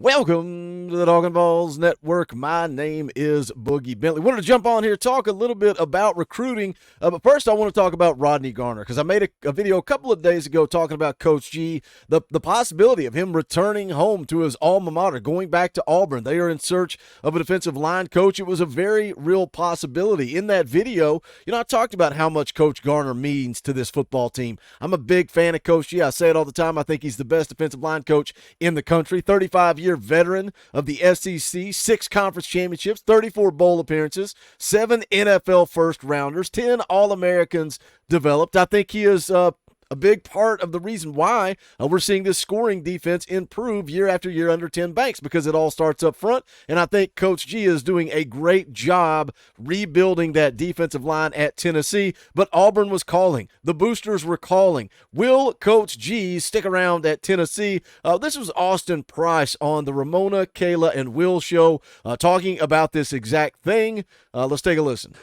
Welcome to the Talkin VAWLS Network. My name is Boogie Bentley. Wanted to jump on here, talk a little bit about recruiting. But first, I want to talk about Rodney Garner because I made a video a couple of days ago talking about Coach G, the possibility of him returning home to his alma mater, going back to Auburn. They are in search of a defensive line coach. It was a very real possibility. In that video, I talked about how much Coach Garner means to this football team. I'm a big fan of Coach G. I say it all the time. I think he's the best defensive line coach in the country. 35-year veteran of the SEC, 6 conference championships, 34 bowl appearances, 7 NFL first rounders, 10 All-Americans developed. I think he is a big part of the reason why we're seeing this scoring defense improve year after year under Tim Banks, because it all starts up front. And I think Coach G is doing a great job rebuilding that defensive line at Tennessee. But Auburn was calling. The boosters were calling. Will Coach G stick around at Tennessee? This was Austin Price on the Ramona, Kayla, and Will show talking about this exact thing. Let's take a listen.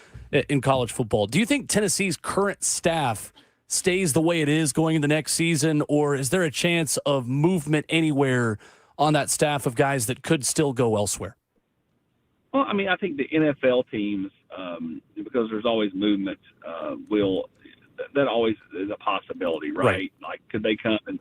In college football, do you think Tennessee's current staff stays the way it is going into next season, or is there a chance of movement anywhere on that staff of guys that could still go elsewhere? Well, I mean, I think the NFL teams, because there's always movement, that always is a possibility, right? Like, could they come and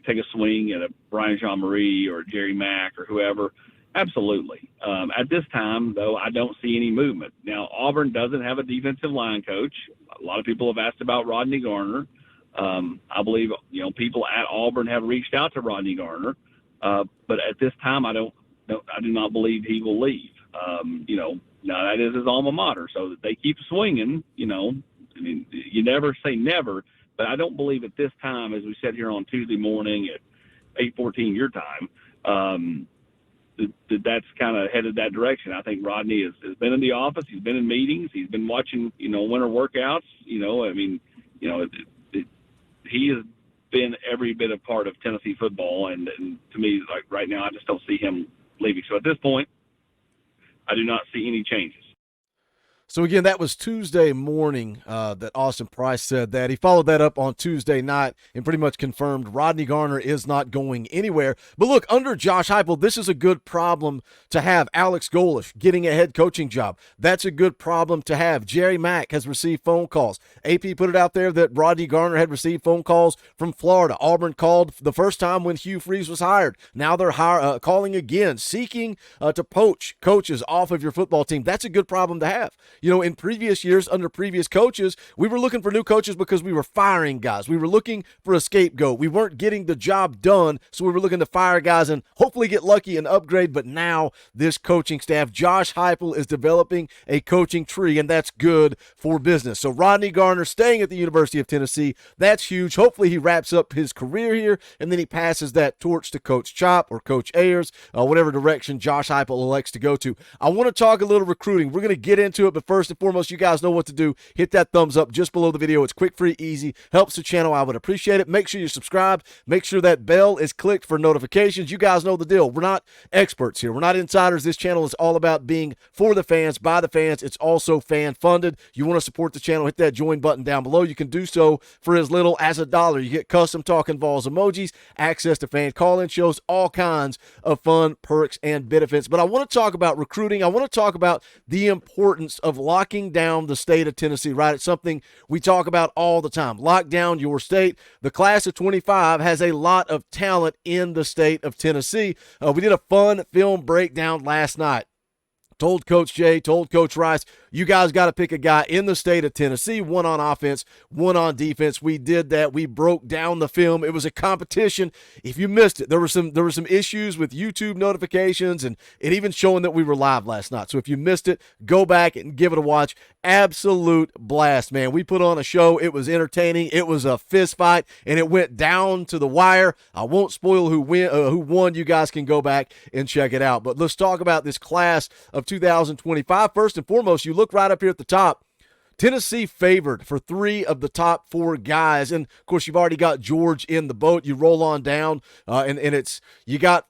take a swing at a Brian Jean-Marie or Jerry Mack or whoever? Absolutely. At this time, though, I don't see any movement. Now, Auburn doesn't have a defensive line coach. A lot of people have asked about Rodney Garner. I believe, people at Auburn have reached out to Rodney Garner. But at this time, I do not believe he will leave. Now that is his alma mater, so that they keep swinging, I mean, you never say never, but I don't believe at this time, as we said here on Tuesday morning at 8:14 your time, that's kind of headed that direction. I think Rodney has been in the office. He's been in meetings. He's been watching, winter workouts. He has been every bit a part of Tennessee football. And to me, like right now, I just don't see him leaving. So at this point, I do not see any changes. So, again, that was Tuesday morning that Austin Price said that. He followed that up on Tuesday night and pretty much confirmed Rodney Garner is not going anywhere. But, look, under Josh Heupel, this is a good problem to have. Alex Golesh getting a head coaching job. That's a good problem to have. Jerry Mack has received phone calls. AP put it out there that Rodney Garner had received phone calls from Florida. Auburn called the first time when Hugh Freeze was hired. Now they're calling again, seeking to poach coaches off of your football team. That's a good problem to have. In previous years, under previous coaches, we were looking for new coaches because we were firing guys. We were looking for a scapegoat. We weren't getting the job done, so we were looking to fire guys and hopefully get lucky and upgrade. But now this coaching staff, Josh Heupel, is developing a coaching tree, and that's good for business. So Rodney Garner staying at the University of Tennessee, that's huge. Hopefully he wraps up his career here, and then he passes that torch to Coach Chop or Coach Ayers, whatever direction Josh Heupel elects to go to. I want to talk a little recruiting. We're going to get into it, but first and foremost, you guys know what to do. Hit that thumbs up just below the video. It's quick, free, easy. Helps the channel. I would appreciate it. Make sure you're subscribed. Make sure that bell is clicked for notifications. You guys know the deal. We're not experts here. We're not insiders. This channel is all about being for the fans, by the fans. It's also fan-funded. You want to support the channel, hit that join button down below. You can do so for as little as $1. You get custom Talkin VAWLS emojis, access to fan call-in shows, all kinds of fun perks and benefits. But I want to talk about recruiting. I want to talk about the importance of locking down the state of Tennessee, right? It's something we talk about all the time. Lock down your state. The class of 25 has a lot of talent in the state of Tennessee. We did a fun film breakdown last night. Told Coach Jay, told Coach Rice, you guys got to pick a guy in the state of Tennessee, one on offense, one on defense. We did that. We broke down the film. It was a competition. If you missed it, there were some issues with YouTube notifications and it even showing that we were live last night. So if you missed it, go back and give it a watch. Absolute blast, man. We put on a show. It was entertaining. It was a fist fight, and it went down to the wire. I won't spoil who won. You guys can go back and check it out. But let's talk about this class of 2025. First and foremost, you look right up here at the top. Tennessee favored for 3 of the top 4 guys, and of course you've already got George in the boat. You roll on down, and it's you got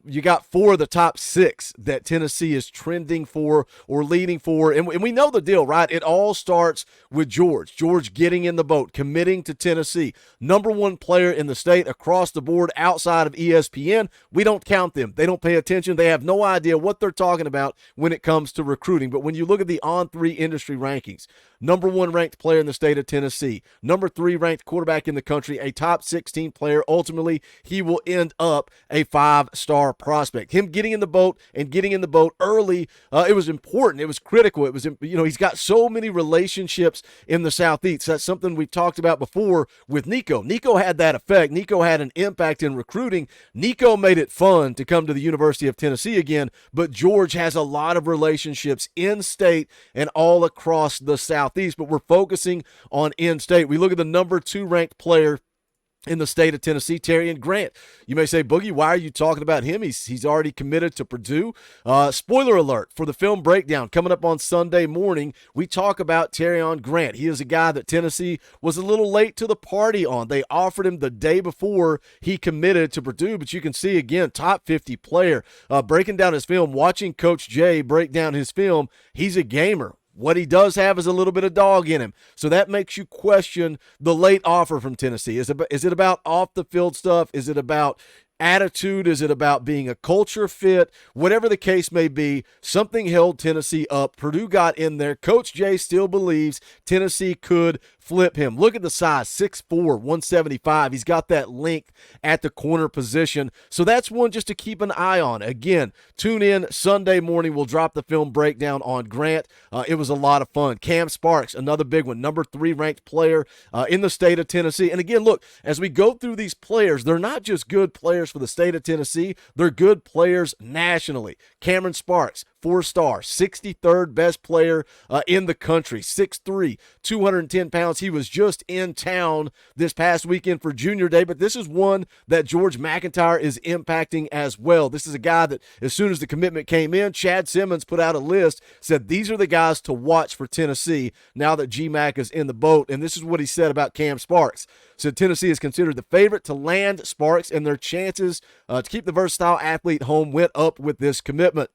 4 of the top 6 that Tennessee is trending for or leading for, and we know the deal, right? It all starts with George. George getting in the boat, committing to Tennessee, number 1 player in the state across the board outside of ESPN. We don't count them. They don't pay attention. They have no idea what they're talking about when it comes to recruiting. But when you look at the On3 industry rankings, number 1 ranked player in the state of Tennessee, number 3 ranked quarterback in the country, a top 16 player. Ultimately, he will end up a 5-star prospect. Him getting in the boat and getting in the boat early, it was important. It was critical. It was, he's got so many relationships in the Southeast. That's something we've talked about before with Nico. Nico had that effect. Nico had an impact in recruiting. Nico made it fun to come to the University of Tennessee again, but George has a lot of relationships in state and all across the Southeast, but we're focusing on in-state. We look at the number 2 ranked player in the state of Tennessee, Terrion Grant. You may say, Boogie, why are you talking about him? He's already committed to Purdue. Spoiler alert for the film breakdown coming up on Sunday morning. We talk about Terrion Grant. He is a guy that Tennessee was a little late to the party on. They offered him the day before he committed to Purdue, but you can see, again, top 50 player. Breaking down his film, watching Coach Jay break down his film, he's a gamer. What he does have is a little bit of dog in him. So that makes you question the late offer from Tennessee. Is it about off-the-field stuff? Is it about attitude? Is it about being a culture fit? Whatever the case may be, something held Tennessee up. Purdue got in there. Coach Jay still believes Tennessee could flip him. Look at the size, 6'4", 175. He's got that length at the corner position. So that's one just to keep an eye on. Again, tune in Sunday morning. We'll drop the film breakdown on Grant. It was a lot of fun. Cam Sparks, another big one, number 3 ranked player in the state of Tennessee. And again, look, as we go through these players, they're not just good players for the state of Tennessee. They're good players nationally. Cameron Sparks, 4-star, 63rd best player in the country, 6'3", 210 pounds. He was just in town this past weekend for Junior Day, but this is one that George McIntyre is impacting as well. This is a guy that as soon as the commitment came in, Chad Simmons put out a list, said these are the guys to watch for Tennessee now that GMAC is in the boat, and this is what he said about Cam Sparks. Said Tennessee is considered the favorite to land Sparks, and their chances to keep the versatile athlete home went up with this commitment.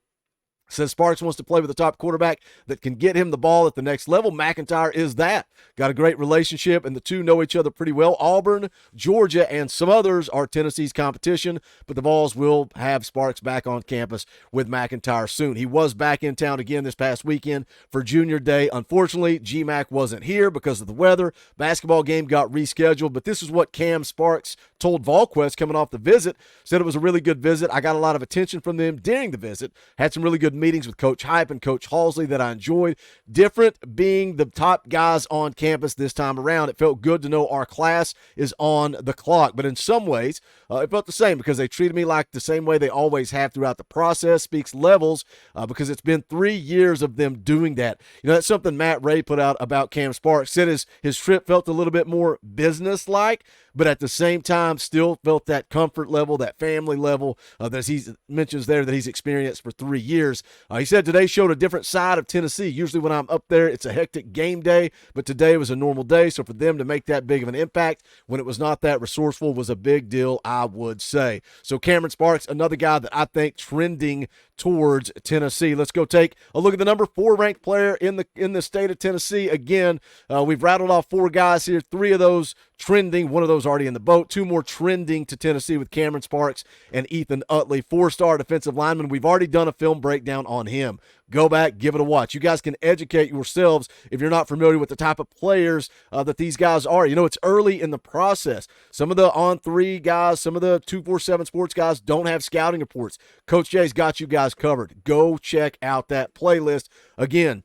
Says Sparks wants to play with a top quarterback that can get him the ball at the next level. McIntyre is that. Got a great relationship, and the two know each other pretty well. Auburn, Georgia, and some others are Tennessee's competition, but the Vols will have Sparks back on campus with McIntyre soon. He was back in town again this past weekend for Junior Day. Unfortunately, GMAC wasn't here because of the weather. Basketball game got rescheduled, but this is what Cam Sparks told VolQuest coming off the visit. Said it was a really good visit. I got a lot of attention from them during the visit. Had some really good meetings with Coach Hype and Coach Halsley that I enjoyed. Different being the top guys on campus this time around. It felt good to know our class is on the clock. But in some ways, it felt the same because they treated me like the same way they always have throughout the process. Speaks levels because it's been 3 years of them doing that. You know, that's something Matt Ray put out about Cam Sparks. Said his trip felt a little bit more business-like, but at the same time still felt that comfort level, that family level that he mentions there that he's experienced for 3 years. He said today showed a different side of Tennessee. Usually when I'm up there, it's a hectic game day, but today was a normal day. So for them to make that big of an impact when it was not that resourceful was a big deal, I would say. So Cameron Sparks, another guy that I think trending towards Tennessee. Let's go take a look at the number 4 ranked player in the state of Tennessee. Again, we've rattled off 4 guys here. 3 of those trending, 1 of those already in the boat. 2 more trending to Tennessee with Cameron Sparks and Ethan Utley, 4-star defensive lineman. We've already done a film breakdown on him. Go back, give it a watch. You guys can educate yourselves if you're not familiar with the type of players that these guys are. You know, it's early in the process. Some of the On3 guys, some of the 247 Sports guys don't have scouting reports. Coach Jay's got you guys covered. Go check out that playlist. Again,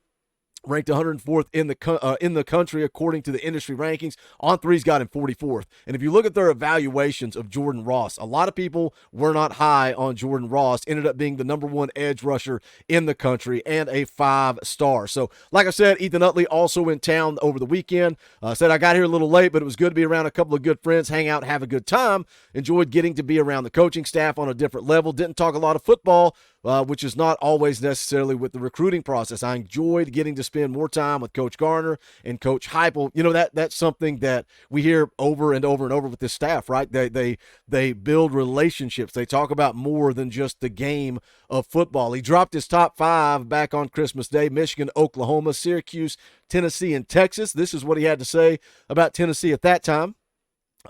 ranked 104th in the country according to the industry rankings. On3's got him 44th. And if you look at their evaluations of Jordan Ross, a lot of people were not high on Jordan Ross. Ended up being the number 1 edge rusher in the country and a 5-star. So, like I said, Ethan Utley also in town over the weekend. Said I got here a little late, but it was good to be around a couple of good friends, hang out, have a good time. Enjoyed getting to be around the coaching staff on a different level. Didn't talk a lot of football. which is not always necessarily with the recruiting process. I enjoyed getting to spend more time with Coach Garner and Coach Heupel. You know, that's something that we hear over and over and over with this staff, right? They build relationships. They talk about more than just the game of football. He dropped his top 5 back on Christmas Day: Michigan, Oklahoma, Syracuse, Tennessee, and Texas. This is what he had to say about Tennessee at that time.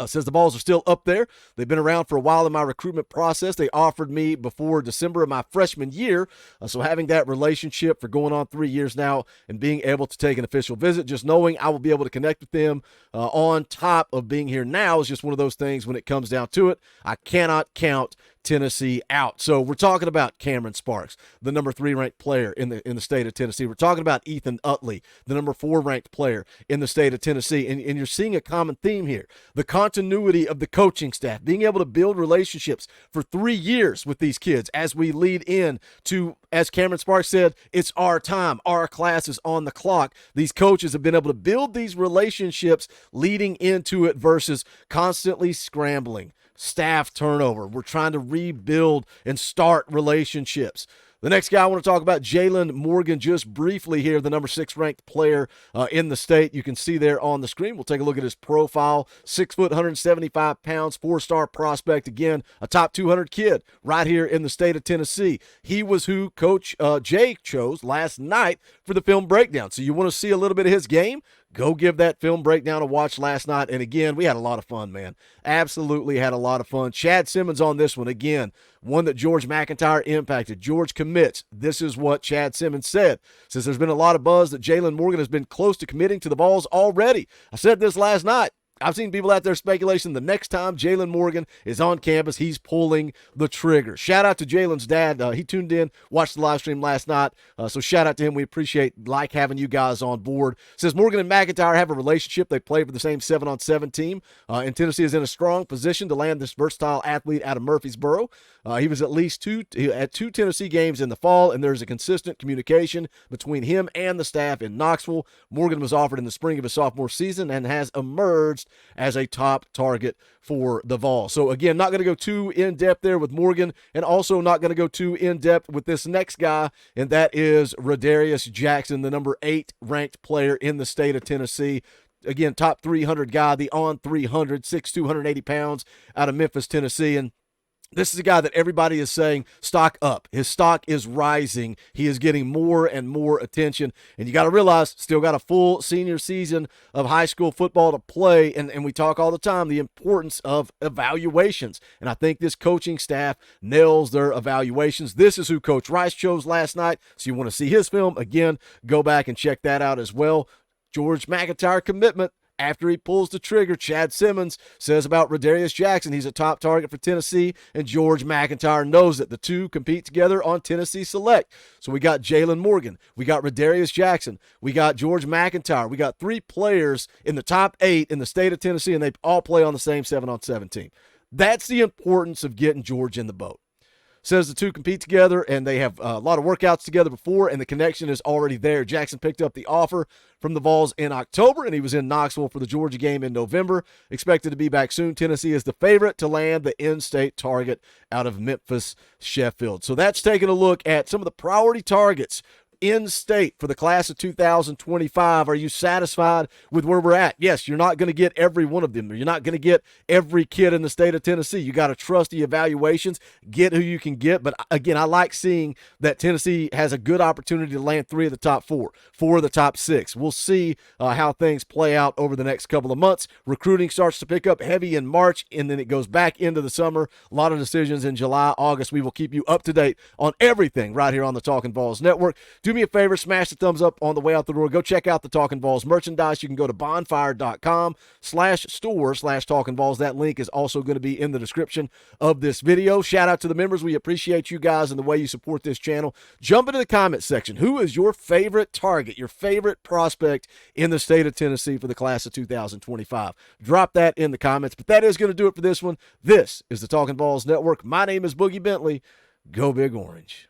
Says the Vols are still up there. They've been around for a while in my recruitment process. They offered me before December of my freshman year. So having that relationship for going on 3 years now and being able to take an official visit, just knowing I will be able to connect with them on top of being here now is just one of those things when it comes down to it. I cannot count Tennessee out. So we're talking about Cameron Sparks, the number 3 ranked player in the state of Tennessee. We're talking about Ethan Utley, the number 4 ranked player in the state of Tennessee. And you're seeing a common theme here. The continuity of the coaching staff, being able to build relationships for 3 years with these kids as we lead in to, as Cameron Sparks said, it's our time. Our class is on the clock. These coaches have been able to build these relationships leading into it versus constantly scrambling. Staff turnover. We're trying to rebuild and start relationships. The next guy I want to talk about, Jalen Morgan, just briefly here, the number 6 ranked player in the state. You can see there on the screen. We'll take a look at his profile. 6 foot, 175 pounds, 4-star prospect. Again, a top 200 kid right here in the state of Tennessee. He was who Coach Jay chose last night for the film breakdown. So you want to see a little bit of his game? Go give that film breakdown a watch last night. And again, we had a lot of fun, man. Absolutely had a lot of fun. Chad Simmons on this one. Again, one that George McIntyre impacted. George commits. This is what Chad Simmons said. Says there's been a lot of buzz that Jalen Morgan has been close to committing to the Vols already. I said this last night. I've seen people out there speculation the next time Jalen Morgan is on campus, he's pulling the trigger. Shout out to Jalen's dad. He tuned in, watched the live stream last night. So shout out to him. We appreciate having you guys on board. Says Morgan and McIntyre have a relationship. They play for the same 7-on-7 team. And Tennessee is in a strong position to land this versatile athlete out of Murfreesboro. He was at 2 Tennessee games in the fall, and there's a consistent communication between him and the staff in Knoxville. Morgan was offered in the spring of his sophomore season and has emerged as a top target for the Vols. So again, not going to go too in-depth there with Morgan, and also not going to go too in-depth with this next guy, and that is Rodarius Jackson, the number 8 ranked player in the state of Tennessee. Again, top 300 guy, the on 300, 6'2", 280 pounds out of Memphis, Tennessee. And this is a guy that everybody is saying stock up. His stock is rising. He is getting more and more attention. And you got to realize, still got a full senior season of high school football to play. And we talk all the time, the importance of evaluations. And I think this coaching staff nails their evaluations. This is who Coach Rice chose last night. So you want to see his film, again, go back and check that out as well. George McIntyre commitment. After he pulls the trigger, Chad Simmons says about Rodarius Jackson, he's a top target for Tennessee, and George McIntyre knows that the two compete together on Tennessee Select. So we got Jalen Morgan, we got Rodarius Jackson, we got George McIntyre. We got 3 players in the top 8 in the state of Tennessee, and they all play on the same 7-on-7 team. That's the importance of getting George in the boat. Says the two compete together, and they have a lot of workouts together before, and the connection is already there. Jackson picked up the offer from the Vols in October, and he was in Knoxville for the Georgia game in November. Expected to be back soon. Tennessee is the favorite to land the in-state target out of Memphis Sheffield. So that's taking a look at some of the priority targets in-state for the class of 2025. Are you satisfied with where we're at? Yes, you're not going to get every one of them. You're not going to get every kid in the state of Tennessee. You got to trust the evaluations, get who you can get. But again, I like seeing that Tennessee has a good opportunity to land 3 of the top 4, 4 of the top 6. We'll see how things play out over the next couple of months. Recruiting starts to pick up heavy in March, and then it goes back into the summer. A lot of decisions in July, August. We will keep you up to date on everything right here on the Talkin VAWLS Network. Do me a favor, smash the thumbs up on the way out the door. Go check out the Talkin VAWLS merchandise. You can go to bonfire.com/store/TalkinVAWLS. That link is also going to be in the description of this video. Shout out to the members. We appreciate you guys and the way you support this channel. Jump into the comment section. Who is your favorite target, your favorite prospect in the state of Tennessee for the class of 2025? Drop that in the comments. But that is going to do it for this one. This is the Talkin VAWLS Network. My name is Boogie Bentley. Go Big Orange.